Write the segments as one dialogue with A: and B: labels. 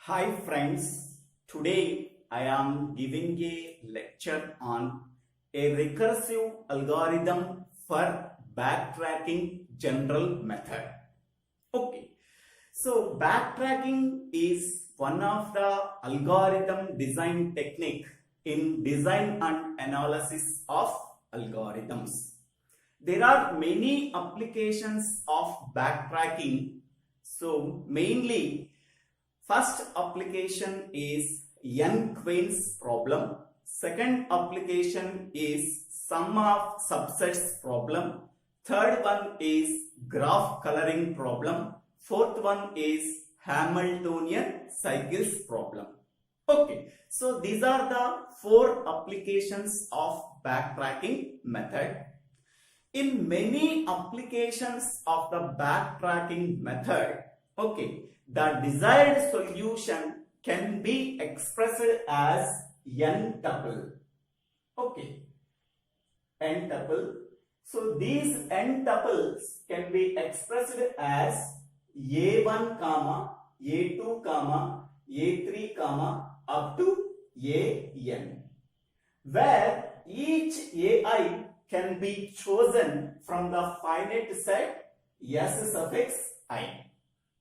A: Hi friends, today I am giving a lecture on a recursive algorithm for backtracking general method. Okay, so backtracking is one of the algorithm design technique in design and analysis of algorithms. There are many applications of backtracking. So mainly first application is n-queens problem. Second application is sum of subsets problem. Third one is graph coloring problem. Fourth one is Hamiltonian cycles problem. Okay, so these are the four applications of backtracking method. In many applications of the backtracking method, okay, the desired solution can be expressed as n tuple. Okay, n tuple. So these n tuples can be expressed as a1, a2, a3, up to an, where each ai can be chosen from the finite set S suffix I.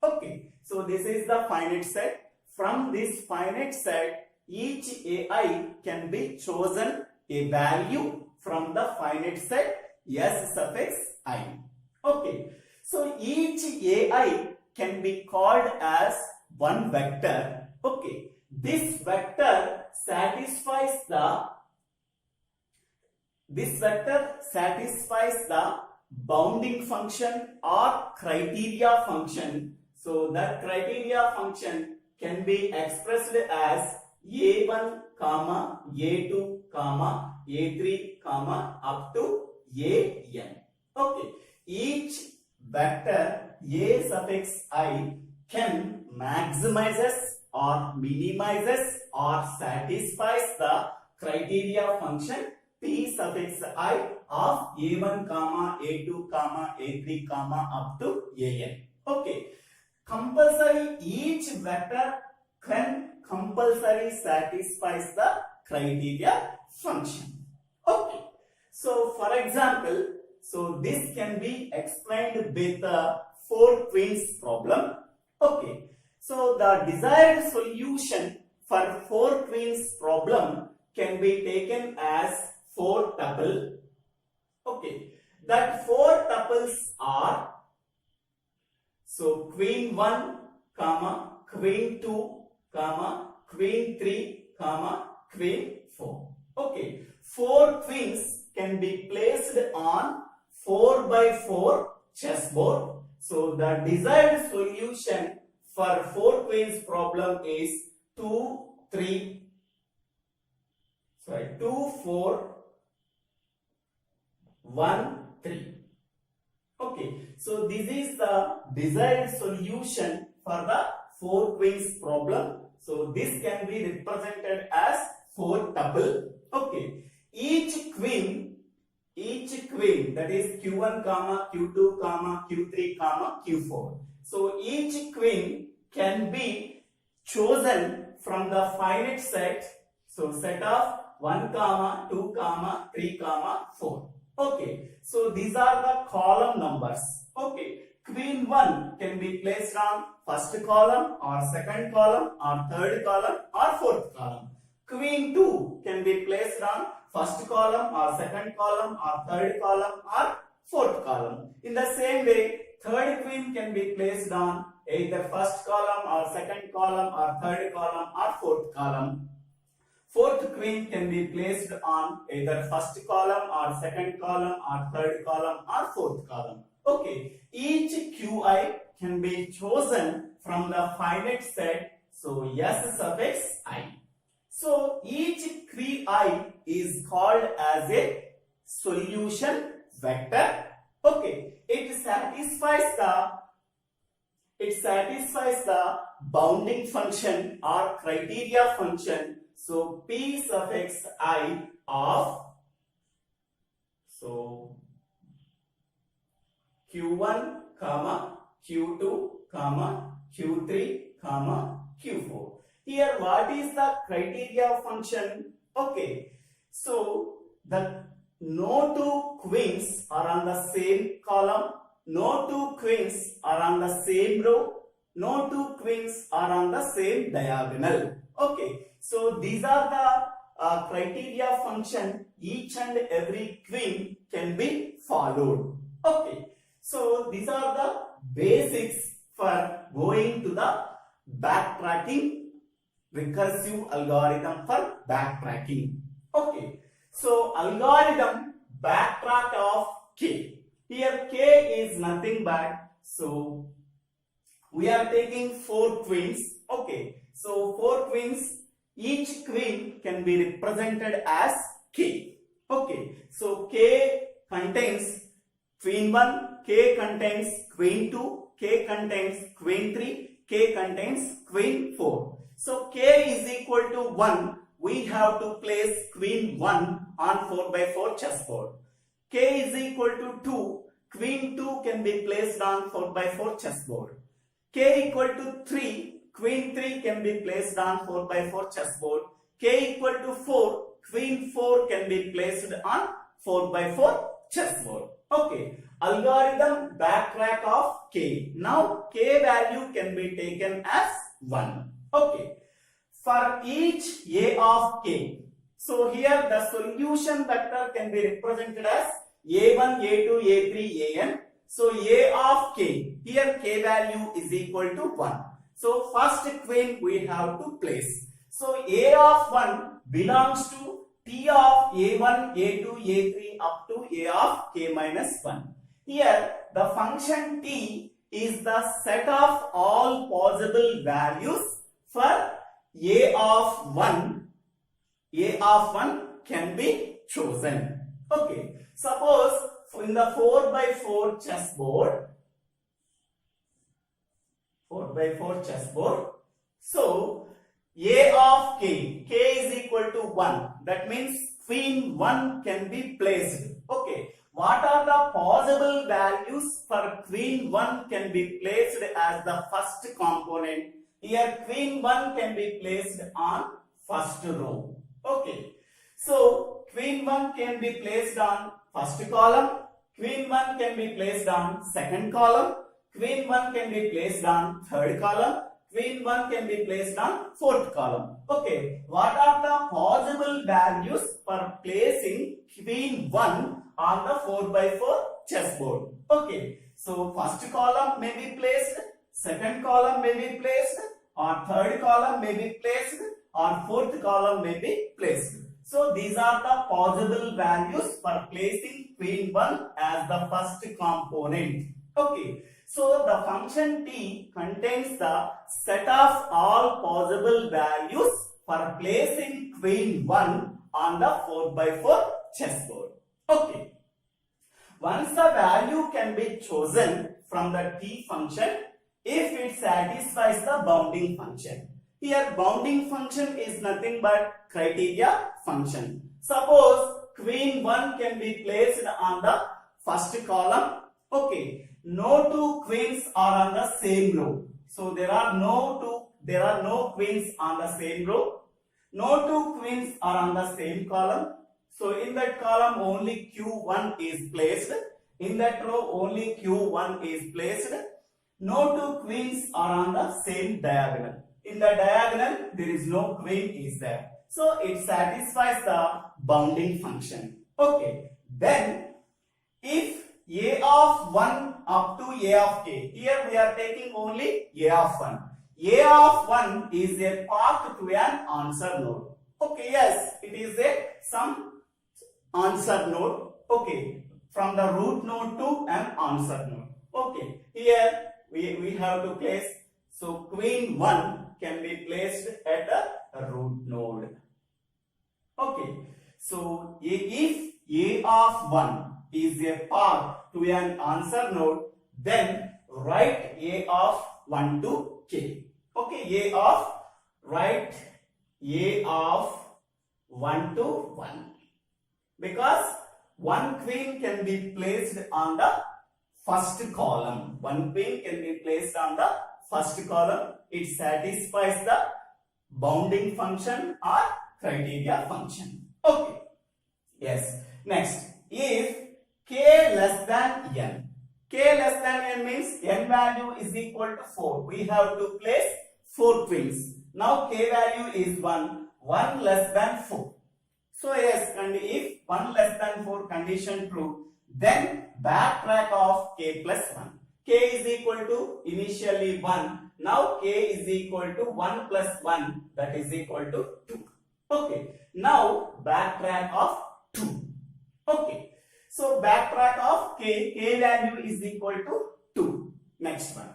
A: Okay, so this is the finite set. From this finite set, each ai can be chosen a value from the finite set S suffix I. Okay, so each ai can be called as one vector. Okay, this vector satisfies the bounding function or criteria function. So that criteria function can be expressed as a1, a2, a3, up to an. Okay, each vector a suffix I can maximizes or minimizes or satisfies the criteria function p suffix I of a1, a2, a3, up to an. Okay, compulsory each vector can compulsory satisfies the criteria function. Okay, so for example, so this can be explained with the 4 queens problem. Okay, so the desired solution for 4 queens problem can be taken as 4 tuple. Okay, that 4 tuples are, so queen 1, queen 2, queen 3, queen 4. Okay, 4 queens can be placed on 4 by 4 chessboard. So the desired solution for 4 queens problem is 2, 4, 1, 3. Okay, so this is the desired solution for the 4 queens problem. So this can be represented as 4 tuple. Okay, each queen that is q1, q2, q3, q4. So each queen can be chosen from the finite set. So set of 1, 2, 3, 4. Okay, so these are the column numbers. Okay, queen 1 can be placed on first column or second column or third column or fourth column. Queen 2 can be placed on first column or second column or third column or fourth column. In the same way, third queen can be placed on either first column or second column or third column or fourth column. Fourth queen can be placed on either first column or second column or third column or fourth column. Okay, each qi can be chosen from the finite set, so S suffix I. So each qi is called as a solution vector. Okay, it satisfies the bounding function or criteria function. So p suffix I of, so q1, q2, q3, q4. Here, what is the criteria function? Okay, so the no two queens are on the same column, no two queens are on the same row, no two queens are on the same diagonal. Okay, so these are the criteria function. Each and every queen can be followed. Okay, so these are the basics for going to the backtracking recursive algorithm for backtracking. Okay, so algorithm backtrack of k. Here k is nothing but, so we are taking 4 queens. Okay, so 4 queens, each queen can be represented as k. Okay, so k contains queen 1, k contains queen 2, k contains queen 3, k contains queen 4. So k is equal to 1. We have to place queen 1 on 4 by 4 chessboard. K is equal to 2. Queen 2 can be placed on 4 by 4 chessboard. K equal to 3. Queen 3 can be placed on 4 by 4 chessboard. K equal to 4. Queen 4 can be placed on 4 by 4 chessboard. Okay, algorithm backtrack of k. Now k value can be taken as 1. Okay, for each a of k. So here the solution vector can be represented as a1, a2, a3, an. So a of k, here k value is equal to 1. So first queen we have to place. So a of 1 belongs to T of a1, a2, a3 up to a of k minus 1. Here the function t is the set of all possible values for a of 1. A of 1 can be chosen. Okay, suppose in the 4 by 4 chessboard, 4 by 4 chessboard, so a of k, k is equal to 1. That means queen 1 can be placed. Okay, what are the possible values for queen 1 can be placed as the first component? Here queen 1 can be placed on first row. Okay, so queen 1 can be placed on first column, queen 1 can be placed on second column, queen 1 can be placed on third column, queen 1 can be placed on fourth column. Okay, what are the possible values for placing queen 1 on the 4 by 4 chessboard? Okay, so first column may be placed, second column may be placed, or third column may be placed, or fourth column may be placed. So these are the possible values for placing queen 1 as the first component. Okay, so the function t contains the set of all possible values for placing queen 1 on the 4 by 4 chessboard. Okay, once the value can be chosen from the t function if it satisfies the bounding function. Here bounding function is nothing but criteria function. Suppose queen 1 can be placed on the first column. Okay, no two queens are on the same row. So there are no queens on the same row. No two queens are on the same column. So in that column only q1 is placed. In that row only q1 is placed. No two queens are on the same diagonal. In the diagonal there is no queen is there. So it satisfies the bounding function. Okay, then if a of 1 up to a of k, here we are taking only a of 1. A of 1 is a path to an answer node. Okay, yes, it is some answer node. Okay, from the root node to an answer node. Okay, here we have to place, so queen 1 can be placed at a root node. Okay, so if a of 1 is a path to an answer node, then write a of 1 to k. Okay, write a of 1 to 1, because one queen can be placed on the first column. One queen can be placed on the first column. It satisfies the bounding function or criteria function. Okay. Yes. Next, if k less than n. K less than n means n value is equal to 4. We have to place 4 twins. Now k value is 1. 1 less than 4. So yes, and if 1 less than 4 condition true, then backtrack of k plus 1. K is equal to initially 1. Now k is equal to 1 plus 1, that is equal to 2. Okay. Now backtrack of 2. Okay. So backtrack of k value is equal to 2. Next one.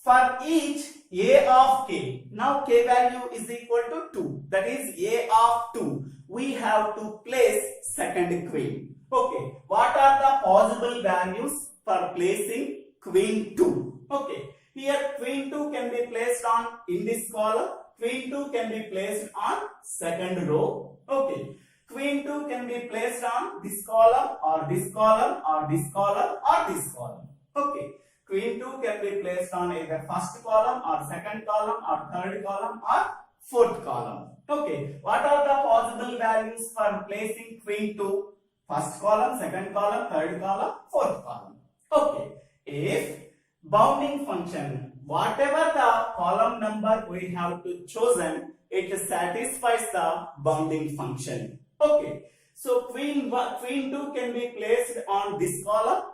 A: For each a of k, now k value is equal to 2. That is a of 2. We have to place second queen. Okay. What are the possible values for placing queen 2? Okay. Here queen 2 can be placed on in this column. Queen 2 can be placed on second row. Okay. Queen 2 can be placed on this column or this column or this column or this column. Okay. Queen 2 can be placed on either first column or second column or third column or fourth column. Okay. What are the possible values for placing queen 2? First column, second column, third column, fourth column. Okay. If bounding function, whatever the column number we have to chosen, it satisfies the bounding function. Okay. So queen 2 can be placed on this column?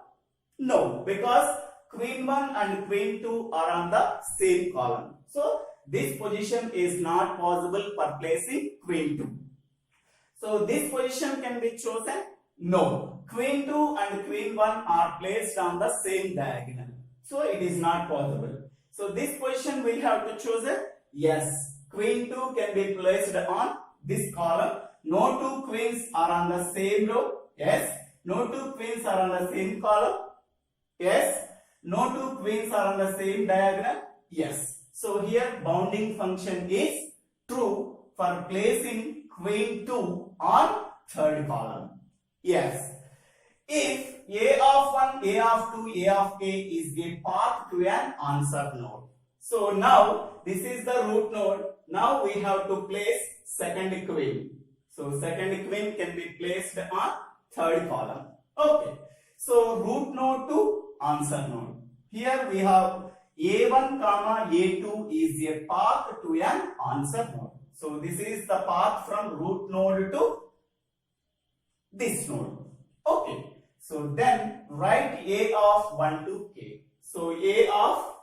A: No, because queen 1 and queen 2 are on the same column. So this position is not possible for placing queen 2. So this position can be chosen? No. Queen 2 and queen 1 are placed on the same diagonal. So it is not possible. So this position we have to choose it? Yes. Queen 2 can be placed on this column. No two queens are on the same row. Yes. No two queens are on the same column. Yes. No two queens are on the same diagonal. Yes. So here bounding function is true for placing queen 2 on third column. Yes. If a of 1, a of 2, a of k is a path to an answer node. So now this is the root node. Now we have to place second queen. So second queen can be placed on third column. Okay. So root node to answer node. Here we have a1 comma a2 is a path to an answer node. So this is the path from root node to this node. Okay. So then write a of 1 to k. So a of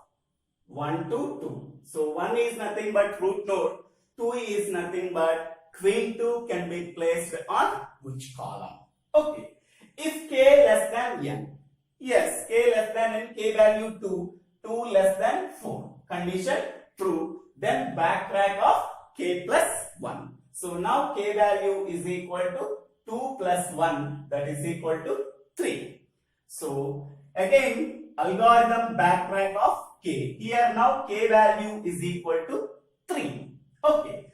A: 1 to 2. So 1 is nothing but root node. 2 is nothing but queen 2 can be placed on which column? Okay. If k less than n. Yes, k less than n, k value 2. 2 less than 4. Condition true. Then backtrack of k plus 1. So now k value is equal to 2 plus 1, that is equal to 3. So again algorithm backtrack of k. Here now k value is equal to 3. Okay.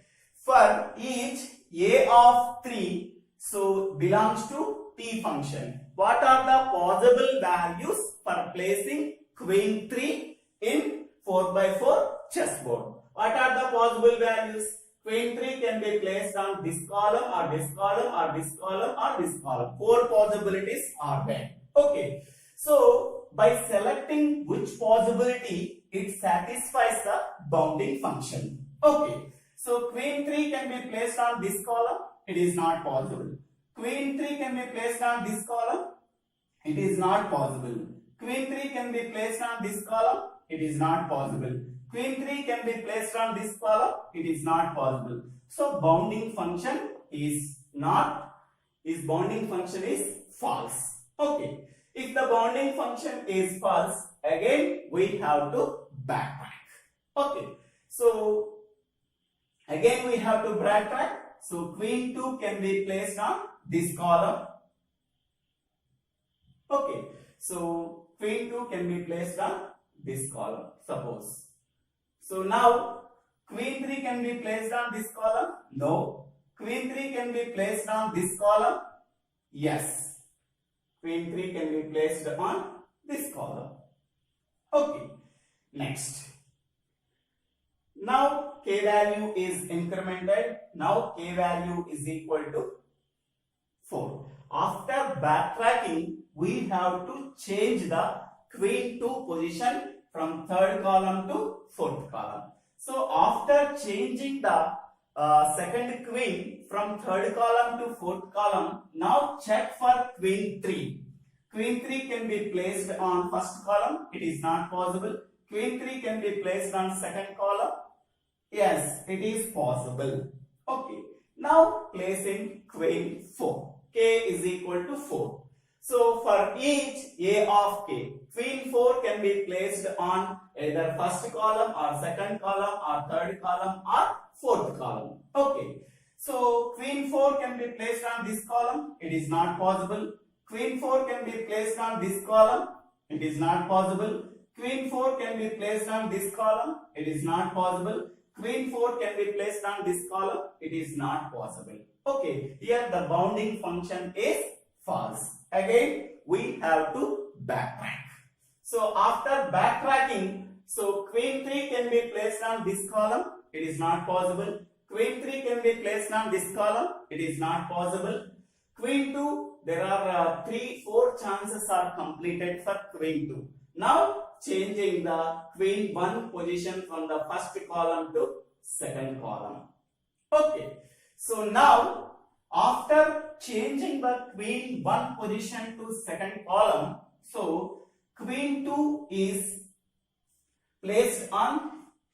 A: For each a of 3, so belongs to t function. What are the possible values for placing queen 3 in 4x4 chessboard? What are the possible values? Queen 3 can be placed on this column or this column or this column or this column. 4 possibilities are there. Okay. So by selecting which possibility, it satisfies the bounding function. Okay. So queen 3 can be placed on this column. It is not possible. Queen 3 can be placed on this column. It is not possible. Queen 3 can be placed on this column. It is not possible. Queen 3 can be placed on this column. It is not possible. So bounding function is false. Okay. If the bounding function is false, again we have to backtrack. Okay. So again we have to backtrack. So queen 2 can be placed on this column. Okay. So queen 2 can be placed on this column, suppose. So now queen 3 can be placed on this column? No. Queen 3 can be placed on this column? Yes. Queen 3 can be placed on this column. Okay. Next. Now k value is incremented. Now k value is equal to 4. After backtracking, we have to change the queen 2 position from third column to fourth column. So after changing the second queen from third column to fourth column, now check for queen 3. Queen 3 can be placed on first column. It is not possible. Queen 3 can be placed on second column. Yes, it is possible. Okay. Now placing queen 4. K is equal to 4. So for each A of k, queen 4 can be placed on either first column or second column or third column or fourth column. Okay. So queen 4 can be placed on this column. It is not possible. Queen 4 can be placed on this column. It is not possible. Queen 4 can be placed on this column. It is not possible. Queen 4 can be placed on this column. It is not possible. Okay. Here the bounding function is false. Again, we have to backtrack. So after backtracking, so queen 3 can be placed on this column. It is not possible. Queen 3 can be placed on this column. It is not possible. Queen 2, there are 4 chances are completed for queen 2. Now changing the queen 1 position from the first column to second column. Okay. So now after changing the queen 1 position to second column, so queen 2 is placed on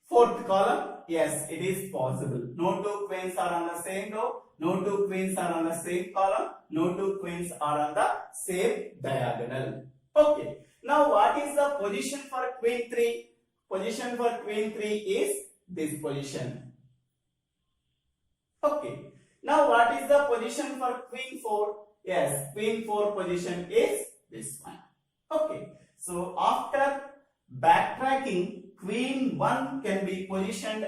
A: fourth column. Yes, it is possible. No two queens are on the same row. No two queens are on the same column. No two queens are on the same diagonal. Okay. Now what is the position for queen 3? Position for queen 3 is this position. Okay. Now what is the position for queen 4? Yes, queen 4 position is this one. Okay. So after backtracking, queen 1 can be positioned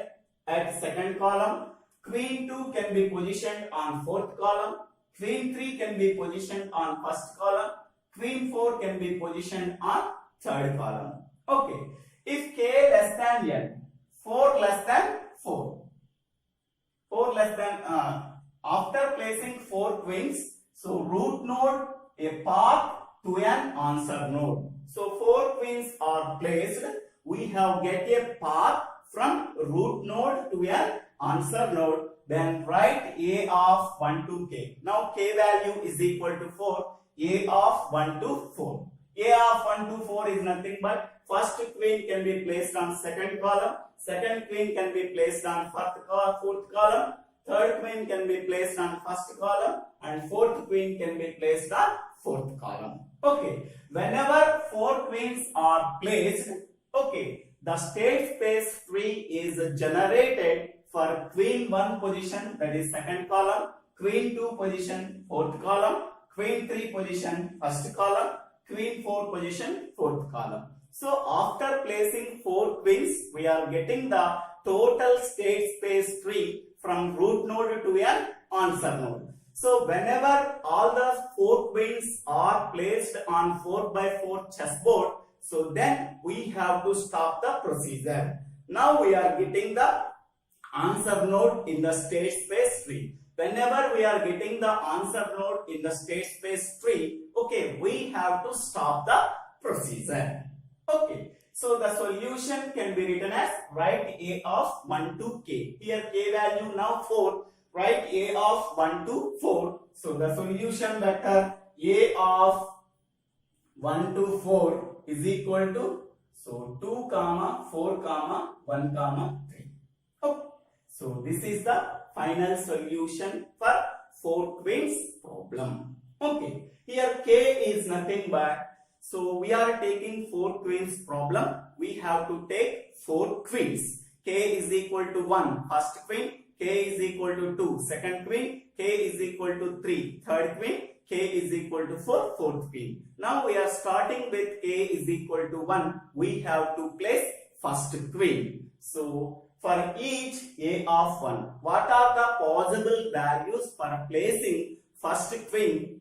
A: at second column. Queen 2 can be positioned on fourth column. Queen 3 can be positioned on first column. Queen 4 can be positioned on third column. Okay. If k less than n, 4 less than 4. 4 less than after placing 4 queens, so root node a path to an answer node. So 4 queens are placed. We have get a path from root node to an answer node. Then write A of 1 to k. Now k value is equal to 4. A of 1 to 4. A of 1 to 4 is nothing but first queen can be placed on second column. Second queen can be placed on fourth column. Third queen can be placed on first column. And fourth queen can be placed on fourth column. Okay. Whenever 4 queens are placed, okay, the state space tree is generated for queen 1 position, that is second column, queen 2 position, fourth column, queen 3 position, first column, queen 4 position, fourth column. So after placing 4 queens, we are getting the total state space tree from root node to an answer node. So whenever all the 4 queens are placed on 4x4 chessboard, so then we have to stop the procedure. Now we are getting the answer node in the state space tree. Whenever we are getting the answer node in the state space tree, okay, we have to stop the procedure. Okay, so the solution can be written as write A of 1 to k. Here k value now 4. Write A of 1 to 4. So the solution vector A of 1 to 4 is equal to, so 2, 4, 1, 3. Okay. So this is the final solution for 4 queens problem. Okay. Here k is nothing but, so we are taking 4 queens problem. We have to take 4 queens. K is equal to 1 first queen. K is equal to 2 second queen. K is equal to 3 third queen. K is equal to 4 fourth queen. Now we are starting with k is equal to 1. We have to place first queen. So for each A of 1, what are the possible values for placing first queen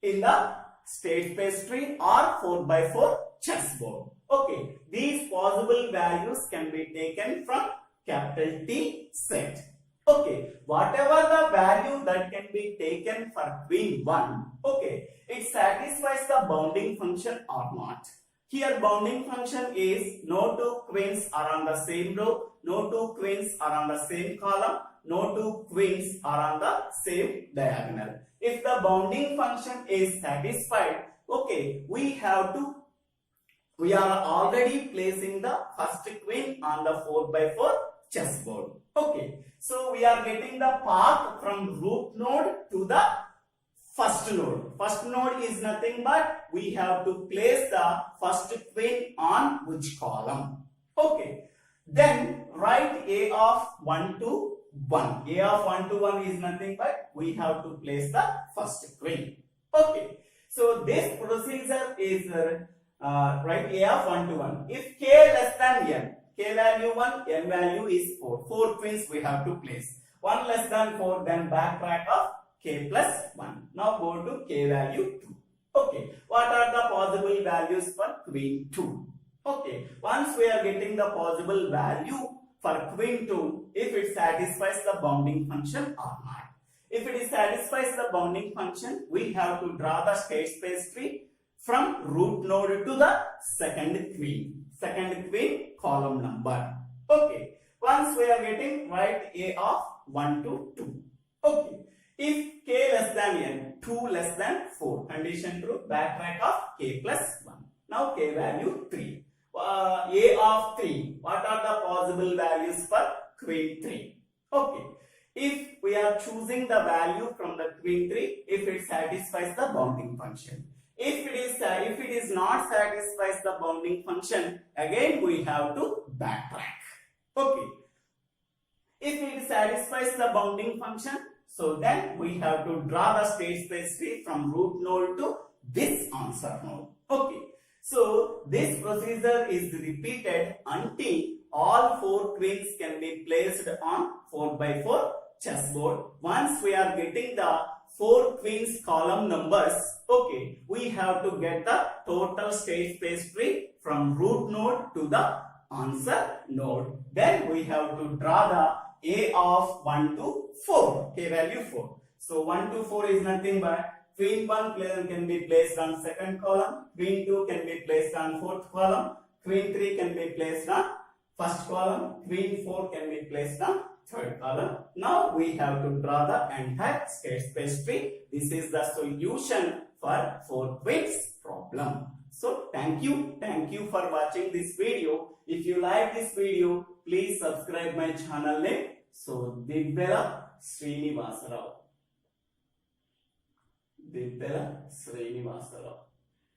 A: in the state space tree or 4x4 chessboard? Okay, these possible values can be taken from capital T set. Okay, whatever the value that can be taken for queen 1, okay, it satisfies the bounding function or not. Here bounding function is no two queens are on the same row, no two queens are on the same column, no two queens are on the same diagonal. If the bounding function is satisfied, okay, we are already placing the first queen on the 4x4 chessboard. Okay, so we are getting the path from root node to the first node. First node is nothing but we have to place the first queen on which column. Okay, then write A of 1 to 1. A of 1 to 1 is nothing but we have to place the first queen. Okay, so this procedure is write A of 1 to 1. If k less than n, k value 1, n value is 4. 4 queens we have to place. 1 less than 4, then backtrack of k plus 1. Now go to k value 2. Okay, what are the possible values for queen 2? Okay, once we are getting the possible value for queen 2, if it satisfies the bounding function or not. If it satisfies the bounding function, we have to draw the state space tree from root node to the second queen column number. Okay, once we are getting, write A of 1 to 2. Okay, if k less than n, 2 less than 4, condition true, backtrack of k plus 1. Now k value 3. A of 3, what are the possible values for queen 3? Okay, if we are choosing the value from the queen 3, if it satisfies the bounding function. If it is not satisfies the bounding function, again we have to backtrack. Okay, if it satisfies the bounding function, so then we have to draw the state space tree from root node to this answer node. Okay, so this procedure is repeated until all 4 queens can be placed on 4x4 chessboard. Once we are getting the 4 queens column numbers, okay, we have to get the total state space tree from root node to the answer node. Then we have to draw the A of 1 to 4, k value 4. So 1 to 4 is nothing but queen 1 can be placed on second column, queen 2 can be placed on fourth column, queen 3 can be placed on first column, queen 4 can be placed on third column. Now we have to draw the entire state space tree. This is the solution for 4 queens problem. So thank you for watching this video. If you like this video, please subscribe my channel name. So Divvela Srinivasa.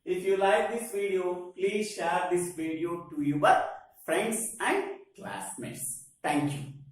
A: If you like this video, please share this video to your friends and classmates. Thank you.